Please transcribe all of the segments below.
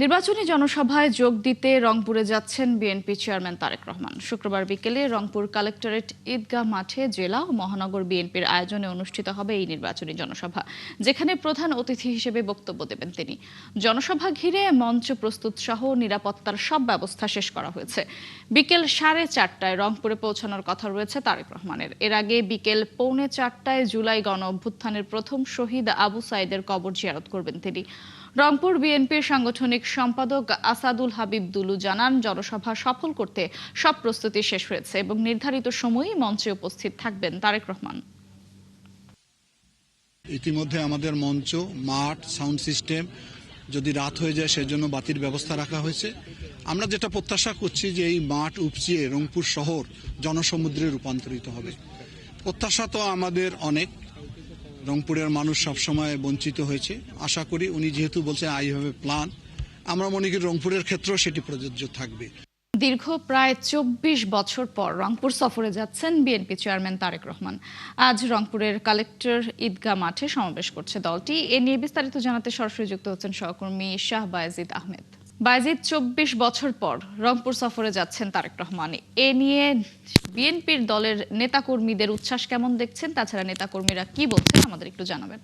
নির্বাচনী জনসভায় যোগ দিতে রংপুরে যাচ্ছেন বিএনপি চেয়ারম্যান তারেক রহমান। শুক্রবার বিকেলে রংপুর কালেক্টরেট ঈদগাহ মাঠে জেলা ও মহানগর বিএনপির আয়োজনে অনুষ্ঠিত হবে এই নির্বাচনী জনসভা, যেখানে প্রধান অতিথি হিসেবে বক্তব্য দেবেন তিনি। জনসভা ঘিরে মঞ্চ প্রস্তুত সহ নিরাপত্তার সব ব্যবস্থা শেষ করা হয়েছে। বিকেল 4:30টায় রংপুরে পৌঁছানোর কথা রয়েছে তারেক রহমানের। এর আগে বিকেল 3:45টায় জুলাই গণ অভ্যুত্থানের প্রথম শহীদ আবু সাইদের কবর জিয়ারত করবেন তিনি। রংপুর বিএনপির সাংগঠনিক সম্পাদক আসাদুল হাবিব দুলু জানান, জনসভা সফল করতে সব প্রস্তুতি শেষ হয়েছে এবং নির্ধারিত সময়েই মঞ্চে উপস্থিত থাকবেন তারেক রহমান। ইতিমধ্যে আমাদের মঞ্চ, মাঠ, সাউন্ড সিস্টেম যদি রাত হয়ে যায় সেজন্য বাতির ব্যবস্থা রাখা হয়েছে। আমরা যেটা প্রত্যাশা করছি যে এই মাঠ উপচিয়ে রংপুর শহর জনসমুদ্রে রূপান্তরিত হবে। প্রত্যাশা তো আমাদের অনেক, রংপুরের মানুষ সবসময় বঞ্চিত হয়েছে। আশা করি উনি যেহেতু বলছেন আই হ্যাভ এ প্ল্যান, আমরা মনে করি রংপুরের ক্ষেত্রেও সেটি প্রযোজ্য থাকবে। দীর্ঘ প্রায় 24 বছর পর রংপুর সফরে যাচ্ছেন বিএনপি চেয়ারম্যান তারেক রহমান। আজ রংপুরের কালেক্টর ঈদগাহ মাঠে সমাবেশ করছে দলটি। এ নিয়ে বিস্তারিত জানাতে সরাসরি যুক্ত হচ্ছেন সহকর্মী শাহ বায়েজিদ আহমেদ। বায়েজিদ, 24 বছর পর রংপুর সফরে যাচ্ছেন তারেক রহমান, এ নিয়ে বিএনপির দলের নেতাকর্মীদের উচ্ছ্বাস কেমন দেখছেন? তাছাড়া নেতাকর্মীরা কি বলছেন আমাদের একটু জানাবেন।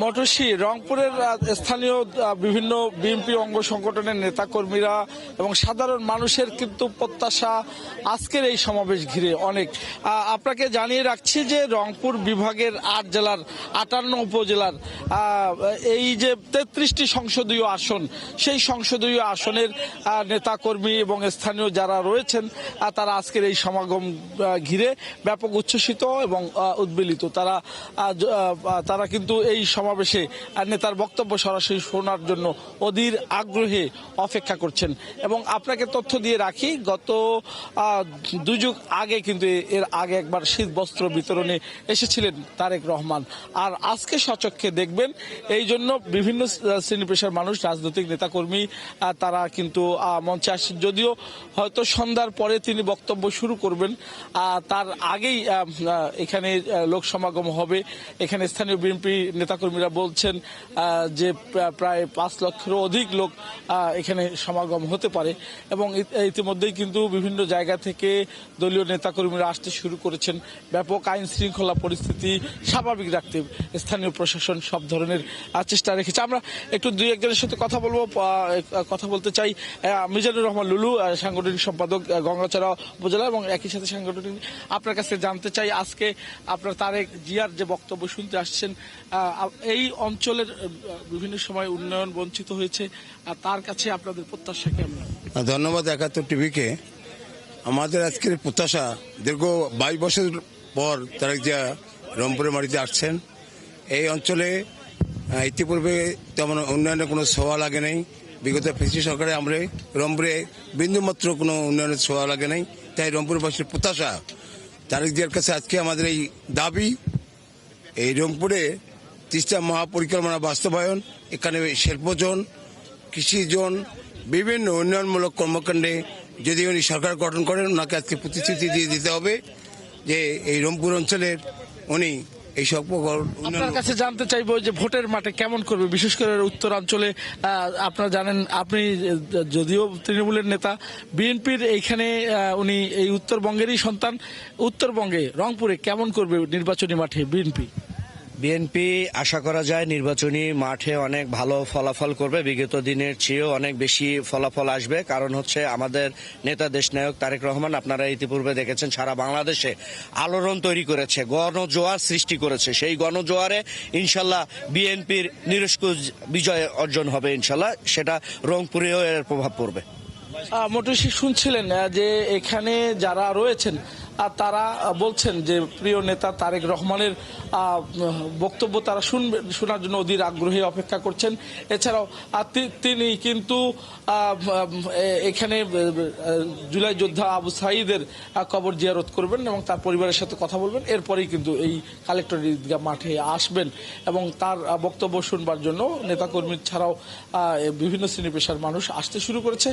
মটরশি রংপুরের স্থানীয় বিভিন্ন বিএনপি অঙ্গ সংগঠনের নেতাকর্মীরা এবং সাধারণ মানুষের কিন্তু প্রত্যাশা আজকের এই সমাবেশ ঘিরে অনেক। আপনাকে জানিয়ে রাখছি যে রংপুর বিভাগের 8 জেলার 58 উপজেলার এই যে 33টি সংসদীয় আসন, সেই সংসদীয় আসনের নেতাকর্মী এবং স্থানীয় যারা রয়েছেন তারা আজকের এই সমাগম ঘিরে ব্যাপক উচ্ছ্বসিত এবং উদ্বেলিত। তারা কিন্তু এই সমাবেশে নেতার বক্তব্য সরাসরি শোনার জন্য অধীর আগ্রহে অপেক্ষা করছেন। এবং আপনাকে তথ্য দিয়ে রাখি, গত 2 যুগ আগে কিন্তু এর আগে একবার শীত বস্ত্র বিতরণে এসেছিলেন তারেক রহমান। আর আজকে সচক্ষে দেখবেন, এই জন্য বিভিন্ন শ্রেণী পেশার মানুষ, রাজনৈতিক নেতাকর্মী তারা কিন্তু মঞ্চে আসছেন। যদিও হয়তো সন্ধ্যার পরে তিনি বক্তব্য শুরু করবেন, তার আগেই এখানে লোক সমাগম হবে। এখানে স্থানীয় বিএনপি নেতাকর্মীরা বলছেন যে প্রায় 5 লক্ষেরও অধিক লোক এখানে সমাগম হতে পারে। এবং ইতিমধ্যেই কিন্তু বিভিন্ন জায়গা থেকে দলীয় নেতাকর্মীরা আসতে শুরু করেছেন। ব্যাপক আইন শৃঙ্খলা পরিস্থিতি স্বাভাবিক রাখতে স্থানীয় প্রশাসন সব ধরনের চেষ্টা রেখেছে। আমরা একটু 2-1 জনের সাথে কথা বলতে চাই। মিজানুর রহমান লুলু, সাংগঠনিক সম্পাদক গঙ্গাচড়া উপজেলা, এবং একই সাথে সাংগঠনিক, আপনার কাছে জানতে চাই, আজকে আপনার তারেক জিয়ার যে বক্তব্য শুনতে আসছেন, এই অঞ্চলের বিভিন্ন সময় উন্নয়ন বঞ্চিত হয়েছে, আর তার কাছে আপনাদের প্রত্যাশা কেমন? ধন্যবাদ 71 টিভিকে। আমাদের আজকের প্রত্যাশা, দীর্ঘ 22 বছর পর তারেক জিয়া রংপুরের মাটিতে আসছেন। এই অঞ্চলে ইতিপূর্বে তেমন উন্নয়নের কোনো ছোঁয়া লাগে নাই। বিগত ফেসি সরকারে আমরা রংপুরে বিন্দুমাত্র কোনো উন্নয়নের ছোঁয়া লাগে নাই। তাই রংপুরবাসীর প্রত্যাশা, তারেক জিয়ার কাছে আজকে আমাদের এই দাবি, এই রংপুরে তিস্তা মহাপরিকল্পনা বাস্তবায়ন, এখানে শিল্প জোন, কৃষি জোন, বিভিন্ন উন্নয়নমূলক কর্মকাণ্ডে যদি উনি সরকার গঠন করেন, ওনাকে আজকে প্রতিশ্রুতি দিয়ে দিতে হবে যে এই রংপুর অঞ্চলের উনি এই সব। আপনার কাছে জানতে চাইবো যে ভোটের মাঠে কেমন করবে, বিশেষ করে উত্তরাঞ্চলে। আপনারা জানেন, আপনি যদিও তৃণমূলের নেতা, বিএনপির এইখানে উনি এই উত্তরবঙ্গেরই সন্তান। উত্তরবঙ্গে রংপুরে কেমন করবে নির্বাচনী মাঠে বিএনপি আশা করা যায় নির্বাচনী মাঠে অনেক ভালো ফলাফল করবে। বিগত দিনের চেয়েও অনেক বেশি ফলাফল আসবে। কারণ হচ্ছে আমাদের নেতা দেশনায়ক তারেক রহমান, আপনারা ইতিপূর্বে দেখেছেন, সারা বাংলাদেশে আলোড়ন তৈরি করেছে, গণজোয়ার সৃষ্টি করেছে। সেই গণজোয়ারে ইনশাল্লাহ বিএনপির নিরঙ্কুশ বিজয় অর্জন হবে ইনশাল্লাহ। সেটা রংপুরেও এর প্রভাব পড়বে। মোটরসি শুনছিলেন যে এখানে যারা রয়েছেন তারা বলছেন যে প্রিয় নেতা তারেক রহমানের বক্তব্য তারা শোনার জন্য অধীর আগ্রহে অপেক্ষা করছেন। এছাড়াও তিনি কিন্তু এখানে জুলাই যোদ্ধা আবু সাইদের কবর জিয়ারত করবেন এবং তার পরিবারের সাথে কথা বলবেন। এরপরেই কিন্তু এই কালেক্টর ঈদগাহ মাঠে আসবেন এবং তার বক্তব্য শুনবার জন্য নেতাকর্মী ছাড়াও বিভিন্ন শ্রেণী পেশার মানুষ আসতে শুরু করেছে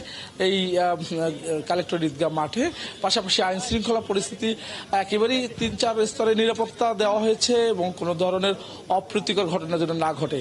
এই কালেক্টর ঈদগাহ মাঠে। পাশাপাশি আইন শৃঙ্খলা পরিস্থিতি একেবারেই 3-4 স্তরে নিরাপত্তা দেওয়া হয়েছে এবং কোনো ধরনের অপ্রীতিকর ঘটনা যেন না ঘটে।